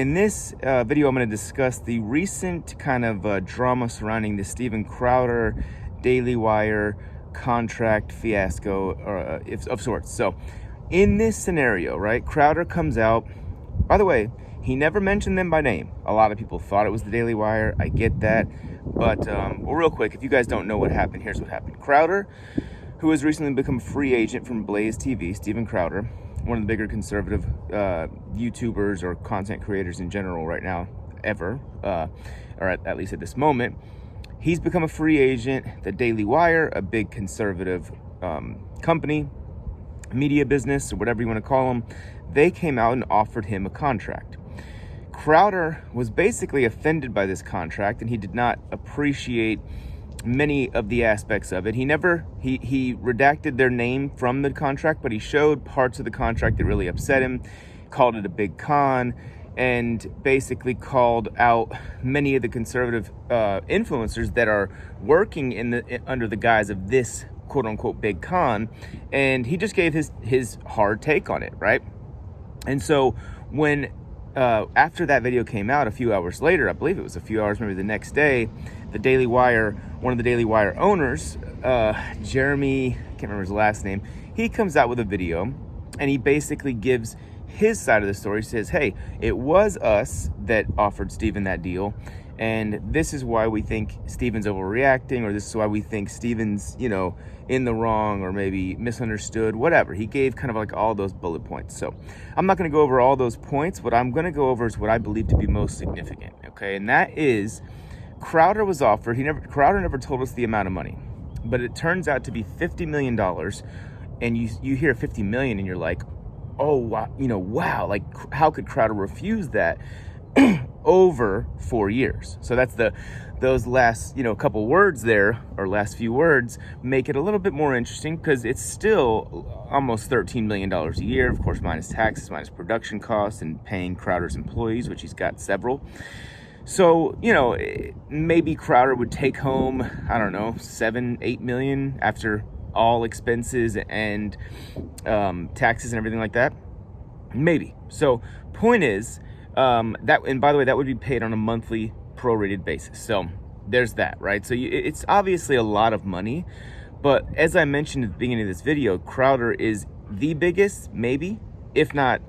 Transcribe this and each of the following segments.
In this video, I'm going to discuss the recent kind of drama surrounding the Steven Crowder Daily Wire contract fiasco of sorts. So in this scenario, right, Crowder comes out. By the way, he never mentioned them by name. A lot of people thought it was the Daily Wire. I get that. But well, real quick, if you guys don't know what happened, here's what happened. Crowder, who has recently become a free agent from Blaze TV, Steven Crowder, one of the bigger conservative YouTubers or content creators in general right now, ever, or at least at this moment. He's become a free agent. The Daily Wire, a big conservative company, media business, or whatever you want to call them, they came out and offered him a contract. Crowder was basically offended by this contract, and he did not appreciate many of the aspects of it. He redacted their name from the contract, but he showed parts of the contract that really upset him, called it a big con, and basically called out many of the conservative influencers that are working under the guise of this quote unquote big con. And he just gave his hard take on it, right? And so when after that video came out a few hours later, I believe it was a few hours, maybe the next day, the Daily Wire, one of the Daily Wire owners, Jeremy, I can't remember his last name, he comes out with a video and he basically gives his side of the story. He says, hey, it was us that offered Steven that deal, and this is why we think Steven's overreacting, or this is why we think Steven's, in the wrong, or maybe misunderstood, whatever. He gave kind of like all those bullet points. So I'm not going to go over all those points. What I'm going to go over is what I believe to be most significant, okay? And that is Crowder was offered, Crowder never told us the amount of money, but it turns out to be $50 million. And you hear 50 million and you're like, oh, wow, like how could Crowder refuse that over 4 years? So that's those last, couple words there, or last few words, make it a little bit more interesting, because it's still almost $13 million a year, of course, minus taxes, minus production costs, and paying Crowder's employees, which he's got several. So, maybe Crowder would take home, I don't know, 7-8 million after all expenses and taxes and everything like that. Maybe. So point is, that, and by the way, that would be paid on a monthly prorated basis. So there's that, right? So it's obviously a lot of money, but as I mentioned at the beginning of this video, Crowder is the biggest, maybe, if not,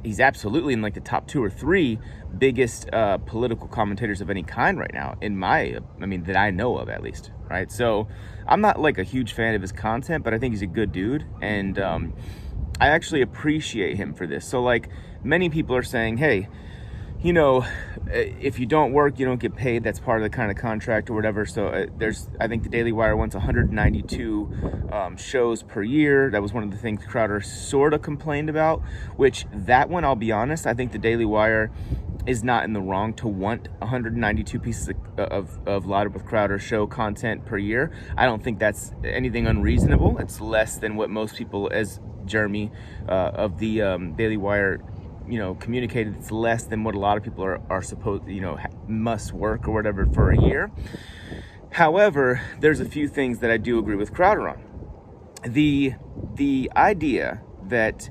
he's absolutely in like the top 2 or 3 biggest political commentators of any kind right now, that I know of, at least, right? So I'm not like a huge fan of his content, but I think he's a good dude, and I actually appreciate him for this. So like many people are saying, hey, if you don't work, you don't get paid. That's part of the kind of contract or whatever. So I think the Daily Wire wants 192 shows per year. That was one of the things Crowder sort of complained about, which that one, I'll be honest, I think the Daily Wire is not in the wrong to want 192 pieces of Louder with Crowder show content per year. I don't think that's anything unreasonable. It's less than what most people, as Jeremy of the Daily Wire communicated, it's less than what a lot of people are supposed, must work or whatever for a year. However, there's a few things that I do agree with Crowder on. The idea that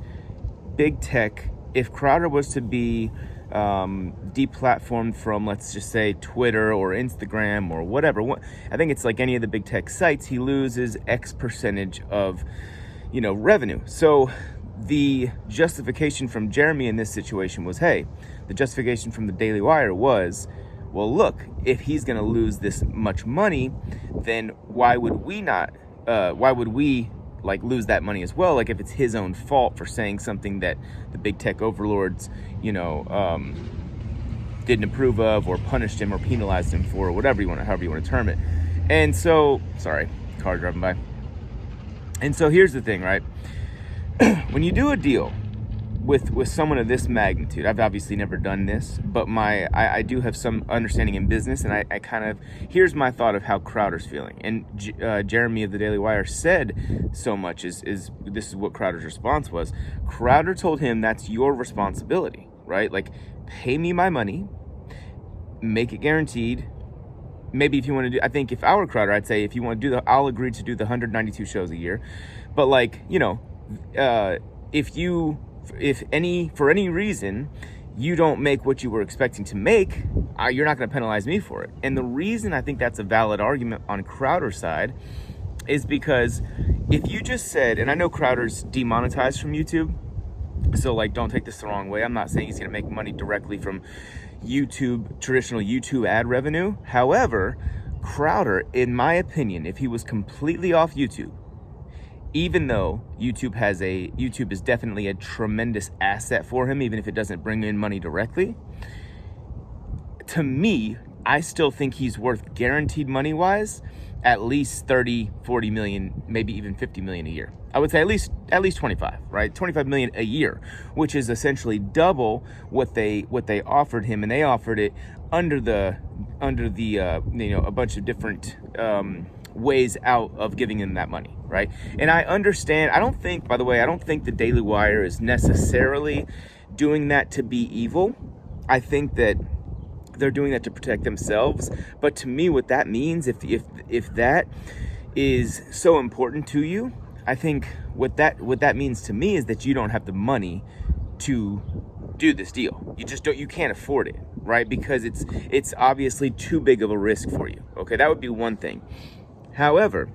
big tech, if Crowder was to be deplatformed from, let's just say, Twitter or Instagram or whatever, I think it's like any of the big tech sites, he loses X percentage of, revenue. So the justification from Jeremy in this situation was, hey, the justification from the Daily Wire was, well, look, if he's going to lose this much money, then why would we lose that money as well? Like, if it's his own fault for saying something that the big tech overlords, didn't approve of, or punished him or penalized him for, or however you want to term it. And so, sorry, car driving by. And so here's the thing, right? When you do a deal with someone of this magnitude, I've obviously never done this, but I do have some understanding in business, and I kind of, here's my thought of how Crowder's feeling. And Jeremy of the Daily Wire said so much, is this is what Crowder's response was. Crowder told him, that's your responsibility, right? Like, pay me my money, make it guaranteed. Maybe if you want to do, I think if I were Crowder, I'd say, if you want to do I'll agree to do the 192 shows a year. But like, if for any reason, you don't make what you were expecting to make, you're not going to penalize me for it. And the reason I think that's a valid argument on Crowder's side is because if you just said, and I know Crowder's demonetized from YouTube, so like, don't take this the wrong way. I'm not saying he's going to make money directly from YouTube, traditional YouTube ad revenue. However, Crowder, in my opinion, if he was completely off YouTube, even though YouTube is definitely a tremendous asset for him, even if it doesn't bring in money directly, to me, I still think he's worth, guaranteed money-wise, at least 30, 40 million, maybe even 50 million a year. I would say at least 25, right? 25 million a year, which is essentially double what they offered him, and they offered it under the a bunch of different ways out of giving him that money, right? And I understand. I don't think the Daily Wire is necessarily doing that to be evil. I think that they're doing that to protect themselves. But to me, what that means, if that is so important to you, I think what that means to me is that you don't have the money to do this deal. You can't afford it, right? Because it's obviously too big of a risk for you. Okay, that would be one thing. However,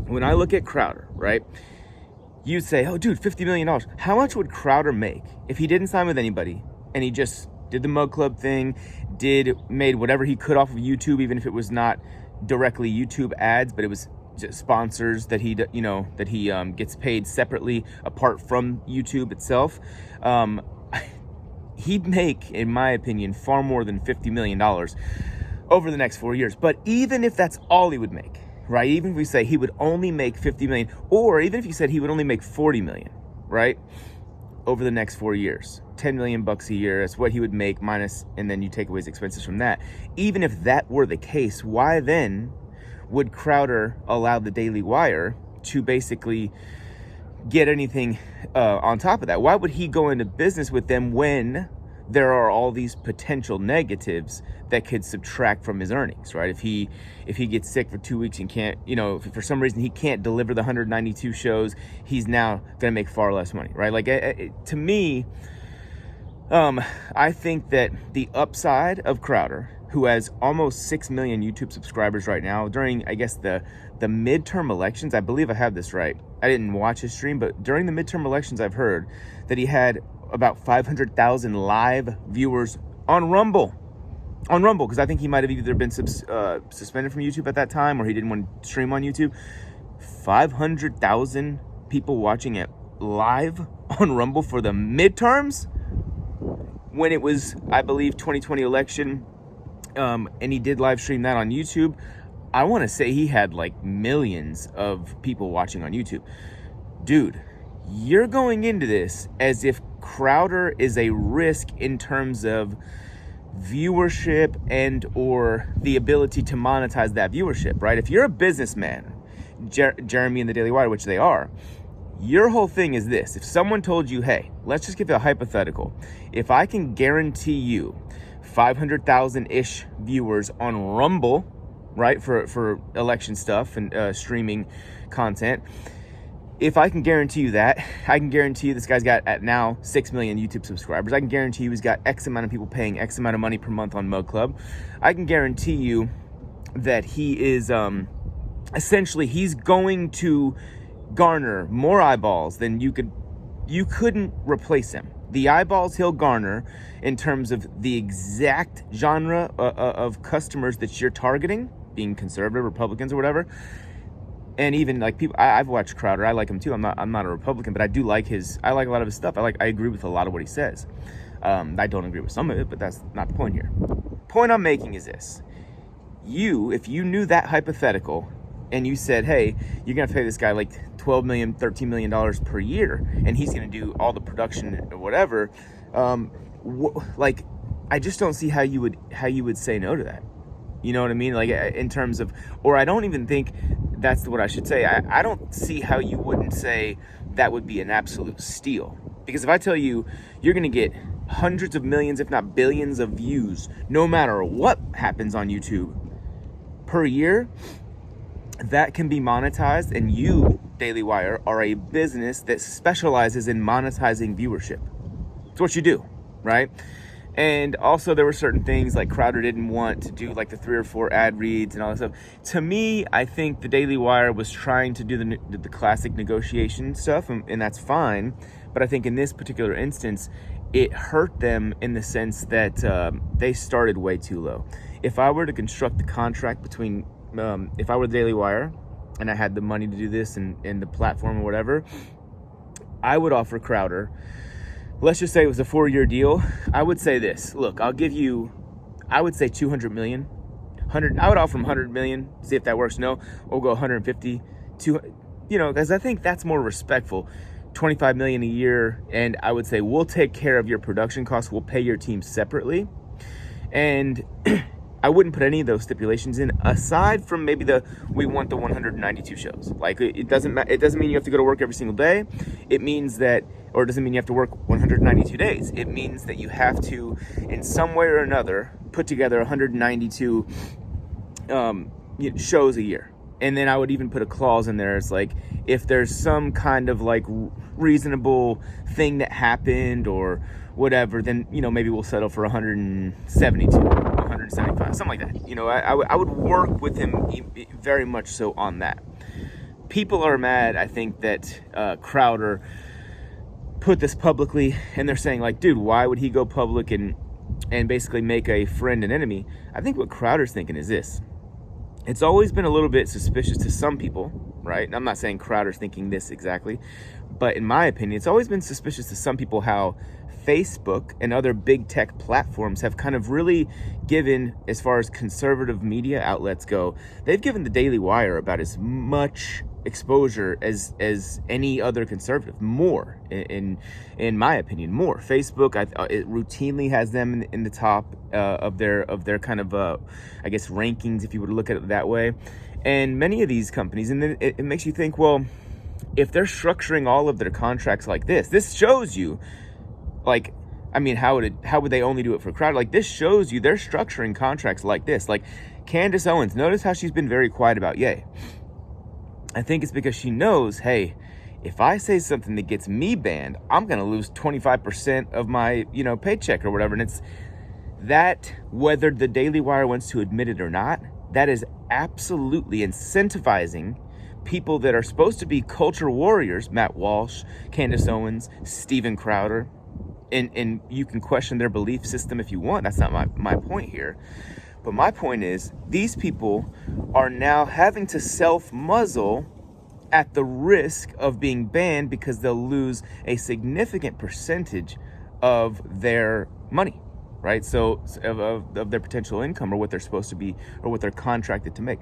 when I look at Crowder, right, you'd say, oh dude, $50 million. How much would Crowder make if he didn't sign with anybody and he just did the Mug Club thing, made whatever he could off of YouTube, even if it was not directly YouTube ads, but it was just sponsors that he gets paid separately apart from YouTube itself. He'd make, in my opinion, far more than $50 million over the next 4 years. But even if that's all he would make, right? Even if we say he would only make 50 million, or even if you said he would only make 40 million, right? Over the next 4 years, 10 million bucks a year, that's what he would make minus, and then you take away his expenses from that. Even if that were the case, why then would Crowder allow the Daily Wire to basically get anything on top of that? Why would he go into business with them when there are all these potential negatives that could subtract from his earnings, right? If he gets sick for 2 weeks and can't, if for some reason he can't deliver the 192 shows, he's now going to make far less money, right? Like, to me, I think that the upside of Crowder, who has almost 6 million YouTube subscribers right now, during, I guess, the midterm elections, I believe I have this right. I didn't watch his stream, but during the midterm elections, I've heard that he had about 500,000 live viewers on Rumble, because I think he might have either been suspended from YouTube at that time, or he didn't want to stream on YouTube. 500,000 people watching it live on Rumble for the midterms, when it was, I believe, 2020 election, and he did live stream that on YouTube. I want to say he had like millions of people watching on YouTube. Dude, you're going into this as if Crowder is a risk in terms of viewership and or the ability to monetize that viewership, right? If you're a businessman, Jeremy and the Daily Wire, which they are, your whole thing is this. If someone told you, hey, let's just give it a hypothetical. If I can guarantee you 500,000-ish viewers on Rumble, right, for election stuff and streaming content, if I can guarantee you that, I can guarantee you this guy's got at now 6 million YouTube subscribers. I can guarantee you he's got X amount of people paying X amount of money per month on Mug Club. I can guarantee you that he is essentially, he's going to garner more eyeballs than you couldn't replace him. The eyeballs he'll garner in terms of the exact genre of customers that you're targeting, being conservative, Republicans, or whatever. And even like people, I've watched Crowder. I like him too. I'm not a Republican, but I do like I like a lot of his stuff. I agree with a lot of what he says. I don't agree with some of it, but that's not the point here. Point I'm making is this: if you knew that hypothetical, and you said, hey, you're gonna pay this guy like $12 million, $13 million per year, and he's gonna do all the production or whatever, like, I just don't see how you would say no to that. You know what I mean? Like, in terms of, or I don't even think that's what I should say. I don't see how you wouldn't say that would be an absolute steal. Because if I tell you you're going to get hundreds of millions, if not billions of views, no matter what happens on YouTube per year, that can be monetized. And you, Daily Wire, are a business that specializes in monetizing viewership. It's what you do. right? And also there were certain things like Crowder didn't want to do like the 3 or 4 ad reads and all that stuff. To me, I think the Daily Wire was trying to do the classic negotiation stuff, and that's fine. But I think in this particular instance, it hurt them in the sense that they started way too low. If I were to construct the contract between, if I were the Daily Wire and I had the money to do this and the platform or whatever, I would offer Crowder, let's just say it was a 4-year deal. I would say this, look, I'll give you, I would say 200 million. I would offer him 100 million, see if that works. No, we'll go 150, because I think that's more respectful. 25 million a year, and I would say we'll take care of your production costs. We'll pay your team separately. And I wouldn't put any of those stipulations in, aside from maybe we want the 192 shows. Like, it doesn't mean you have to go to work every single day. It means that, or it doesn't mean you have to work 192 days. It means that you have to, in some way or another, put together 192 shows a year. And then I would even put a clause in there. It's like, if there's some kind of like reasonable thing that happened or whatever, then, maybe we'll settle for 172, 175, something like that. I would work with him very much so on that. People are mad, I think, that Crowder put this publicly, and they're saying like, dude, why would he go public and basically make a friend an enemy? I think what Crowder's thinking is this. It's always been a little bit suspicious to some people, right? And I'm not saying Crowder's thinking this exactly, but in my opinion, it's always been suspicious to some people how Facebook and other big tech platforms have kind of really given, as far as conservative media outlets go, they've given the Daily Wire about as much exposure as any other conservative, more in my opinion, more. Facebook, it routinely has them in the top of their kind of I guess rankings, if you were to look at it that way. And many of these companies, and then it makes you think, well, if they're structuring all of their contracts like this shows you, like, I mean, how would they only do it for Crowder? Like, this shows you they're structuring contracts like this. Like Candace Owens, notice how she's been very quiet about Ye. I think it's because she knows, hey, if I say something that gets me banned, I'm going to lose 25% of my, paycheck or whatever. And it's that, whether the Daily Wire wants to admit it or not, that is absolutely incentivizing people that are supposed to be culture warriors, Matt Walsh, Candace Owens, Steven Crowder, and you can question their belief system if you want. That's not my point here. But my point is, these people are now having to self-muzzle at the risk of being banned because they'll lose a significant percentage of their money, right? So of their potential income, or what they're supposed to be, or what they're contracted to make.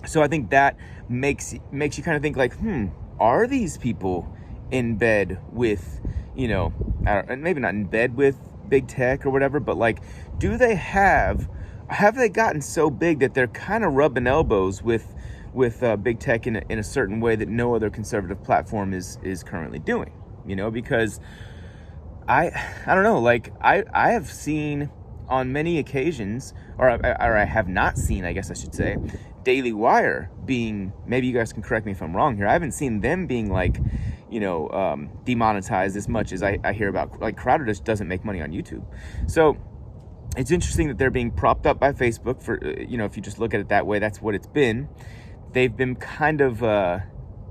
So I think that makes you kind of think like, are these people in bed with, maybe not in bed with big tech or whatever, but like, have they gotten so big that they're kind of rubbing elbows with big tech in a certain way that no other conservative platform is currently doing? Because I don't know, like I have seen on many occasions, or I have not seen, I guess I should say, Daily Wire being, maybe you guys can correct me if I'm wrong here, I haven't seen them being like, demonetized as much as I hear about. Like, Crowder just doesn't make money on YouTube. So it's interesting that they're being propped up by Facebook for, if you just look at it that way, that's what it's been. They've been kind of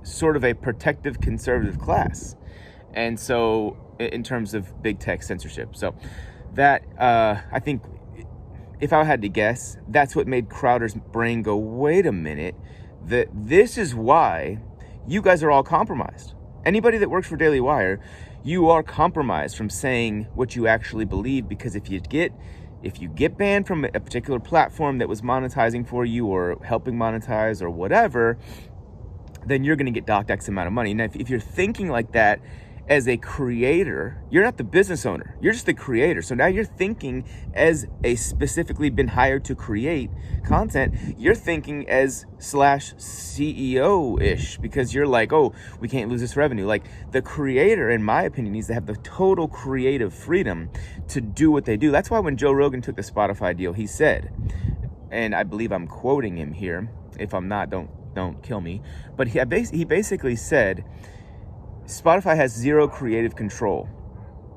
sort of a protective conservative class. And so in terms of big tech censorship. So that, I think, if I had to guess, that's what made Crowder's brain go, wait a minute, that this is why you guys are all compromised. Anybody that works for Daily Wire, you are compromised from saying what you actually believe, because if you get banned from a particular platform that was monetizing for you or helping monetize or whatever, then you're going to get docked X amount of money. Now, if you're thinking like that as a creator, you're not the business owner, you're just the creator. So now you're thinking as a specifically been hired to create content, you're thinking as /CEO-ish, because you're like, oh, we can't lose this revenue. Like, the creator, in my opinion, needs to have the total creative freedom to do what they do. That's why when Joe Rogan took the Spotify deal, he said, and I believe I'm quoting him here, if I'm not, don't kill me, but he basically said, Spotify has zero creative control.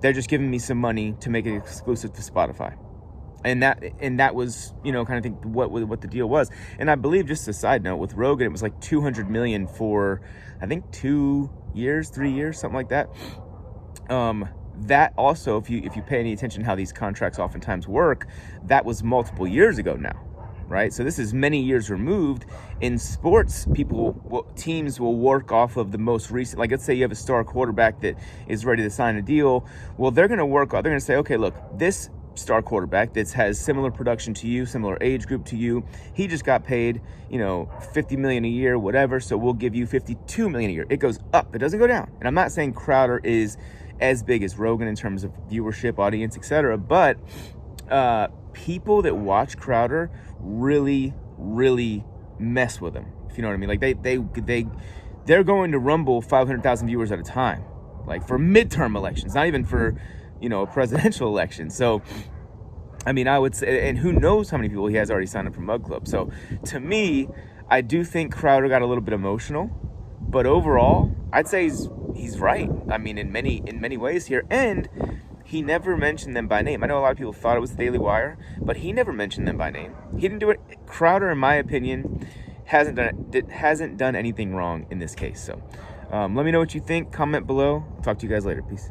they're just giving me some money to make it exclusive to Spotify. And that was, kind of think what the deal was. And I believe, just a side note, with Rogan, it was like 200 million for, I think, 3 years, something like that. That also, if you pay any attention to how these contracts oftentimes work, that was multiple years ago now, right? So this is many years removed. In sports, teams will work off of the most recent, like let's say you have a star quarterback that is ready to sign a deal. Well, they're going to say, okay, look, this star quarterback that has similar production to you, similar age group to you, he just got paid, $50 million a year, whatever, so we'll give you $52 million a year. It goes up, it doesn't go down. And I'm not saying Crowder is as big as Rogan in terms of viewership, audience, etc., but people that watch Crowder really, really mess with him, if you know what I mean. Like they're going to Rumble 500,000 viewers at a time, like for midterm elections, not even for a presidential election. So I mean, I would say, and who knows how many people he has already signed up for Mug Club. So to me, I do think Crowder got a little bit emotional, but overall, I'd say he's right. I mean, in many ways here, and he never mentioned them by name. I know a lot of people thought it was the Daily Wire, but he never mentioned them by name. He didn't do it. Crowder, in my opinion, hasn't done anything wrong in this case. So let me know what you think. Comment below. I'll talk to you guys later. Peace.